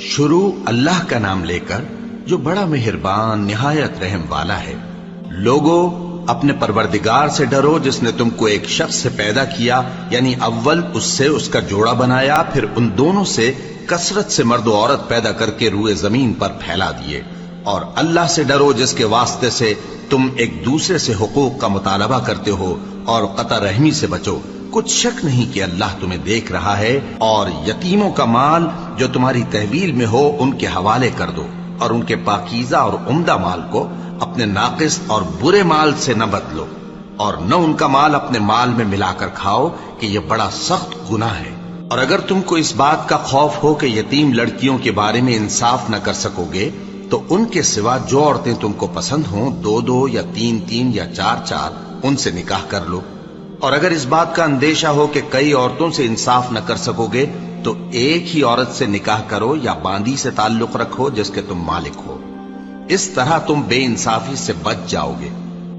شروع اللہ کا نام لے کر جو بڑا مہربان نہایت رحم والا ہے۔ لوگو اپنے پروردگار سے ڈرو جس نے تم کو ایک شخص سے پیدا کیا، یعنی اول اس سے اس کا جوڑا بنایا، پھر ان دونوں سے کثرت سے مرد و عورت پیدا کر کے روئے زمین پر پھیلا دیے۔ اور اللہ سے ڈرو جس کے واسطے سے تم ایک دوسرے سے حقوق کا مطالبہ کرتے ہو، اور قطع رحمی سے بچو، کچھ شک نہیں کہ اللہ تمہیں دیکھ رہا ہے۔ اور یتیموں کا مال جو تمہاری تحویل میں ہو ان کے حوالے کر دو، اور ان کے پاکیزہ اور عمدہ مال کو اپنے ناقص اور برے مال سے نہ بدلو، اور نہ ان کا مال اپنے مال میں ملا کر کھاؤ کہ یہ بڑا سخت گناہ ہے۔ اور اگر تم کو اس بات کا خوف ہو کہ یتیم لڑکیوں کے بارے میں انصاف نہ کر سکو گے تو ان کے سوا جو عورتیں تم کو پسند ہوں، 2 یا 3 یا 4 ان سے نکاح کر لو۔ اور اگر اس بات کا اندیشہ ہو کہ کئی عورتوں سے انصاف نہ کر سکو گے تو ایک ہی عورت سے نکاح کرو یا باندی سے تعلق رکھو جس کے تم مالک ہو، اس طرح تم بے انصافی سے بچ جاؤ گے۔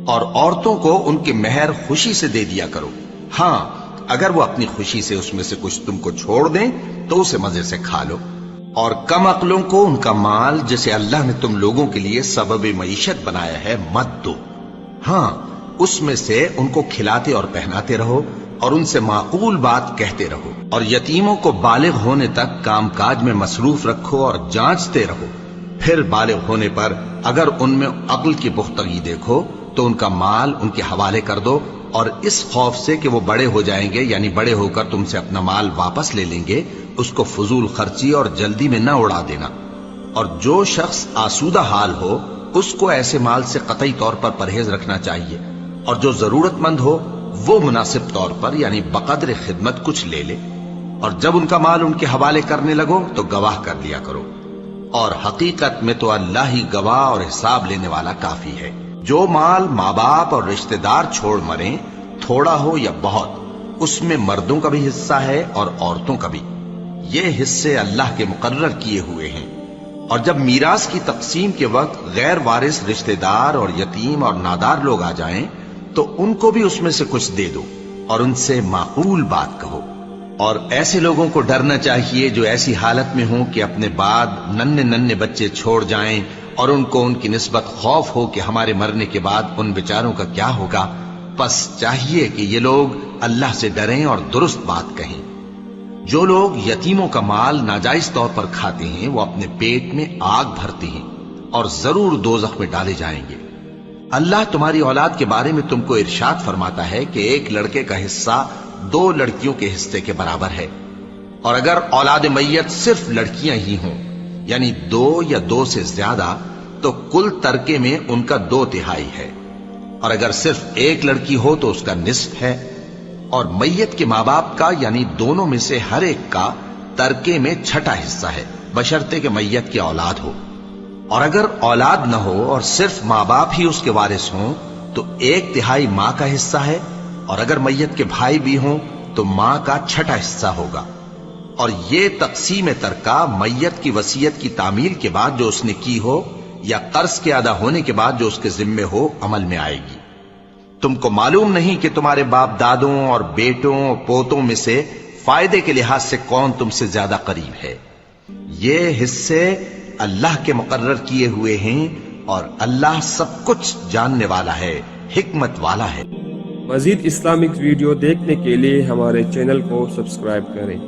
اور عورتوں کو ان کے مہر خوشی سے دے دیا کرو، ہاں اگر وہ اپنی خوشی سے اس میں سے کچھ تم کو چھوڑ دیں تو اسے مزے سے کھا لو۔ اور کم عقلوں کو ان کا مال جسے اللہ نے تم لوگوں کے لیے سبب معیشت بنایا ہے مت دو، ہاں اس میں سے ان کو کھلاتے اور پہناتے رہو اور ان سے معقول بات کہتے رہو۔ اور یتیموں کو بالغ ہونے تک کام کاج میں مصروف رکھو اور جانچتے رہو، پھر بالغ ہونے پر اگر ان میں عقل کی پختگی دیکھو تو ان کا مال ان کے حوالے کر دو، اور اس خوف سے کہ وہ بڑے ہو جائیں گے، یعنی بڑے ہو کر تم سے اپنا مال واپس لے لیں گے، اس کو فضول خرچی اور جلدی میں نہ اڑا دینا۔ اور جو شخص آسودہ حال ہو اس کو ایسے مال سے قطعی طور پر پرہیز رکھنا چاہیے، اور جو ضرورت مند ہو وہ مناسب طور پر یعنی بقدر خدمت کچھ لے لے۔ اور جب ان کا مال ان کے حوالے کرنے لگو تو گواہ کر لیا کرو، اور حقیقت میں تو اللہ ہی گواہ اور حساب لینے والا کافی ہے۔ جو مال ماں باپ اور رشتہ دار چھوڑ مریں، تھوڑا ہو یا بہت، اس میں مردوں کا بھی حصہ ہے اور عورتوں کا بھی، یہ حصے اللہ کے مقرر کیے ہوئے ہیں۔ اور جب میراث کی تقسیم کے وقت غیر وارث رشتہ دار اور یتیم اور نادار لوگ آ جائیں تو ان کو بھی اس میں سے کچھ دے دو اور ان سے معقول بات کہو۔ اور ایسے لوگوں کو ڈرنا چاہیے جو ایسی حالت میں ہوں کہ اپنے بعد ننھے بچے چھوڑ جائیں اور ان کو ان کی نسبت خوف ہو کہ ہمارے مرنے کے بعد ان بیچاروں کا کیا ہوگا۔ پس چاہیے کہ یہ لوگ اللہ سے ڈریں اور درست بات کہیں۔ جو لوگ یتیموں کا مال ناجائز طور پر کھاتے ہیں وہ اپنے پیٹ میں آگ بھرتے ہیں اور ضرور دوزخ میں ڈالے جائیں گے۔ اللہ تمہاری اولاد کے بارے میں تم کو ارشاد فرماتا ہے کہ ایک لڑکے کا حصہ 2 لڑکیوں کے حصے کے برابر ہے، اور اگر اولاد میت صرف لڑکیاں ہی ہوں یعنی 2 یا 2 سے زیادہ تو کل ترکے میں ان کا 2/3 ہے، اور اگر صرف ایک لڑکی ہو تو اس کا نصف ہے۔ اور میت کے ماں باپ کا یعنی دونوں میں سے ہر ایک کا ترکے میں 6واں حصہ ہے، بشرطے کہ میت کی اولاد ہو۔ اور اگر اولاد نہ ہو اور صرف ماں باپ ہی اس کے وارث ہوں تو 1/3 ماں کا حصہ ہے، اور اگر میت کے بھائی بھی ہوں تو ماں کا 6واں حصہ ہوگا۔ اور یہ تقسیم ترکہ میت کی وصیت کی تعمیل کے بعد جو اس نے کی ہو یا قرض کے ادا ہونے کے بعد جو اس کے ذمے ہو عمل میں آئے گی۔ تم کو معلوم نہیں کہ تمہارے باپ دادوں اور بیٹوں اور پوتوں میں سے فائدے کے لحاظ سے کون تم سے زیادہ قریب ہے۔ یہ حصے اللہ کے مقرر کیے ہوئے ہیں اور اللہ سب کچھ جاننے والا ہے، حکمت والا ہے۔ مزید اسلامک ویڈیو دیکھنے کے لیے ہمارے چینل کو سبسکرائب کریں۔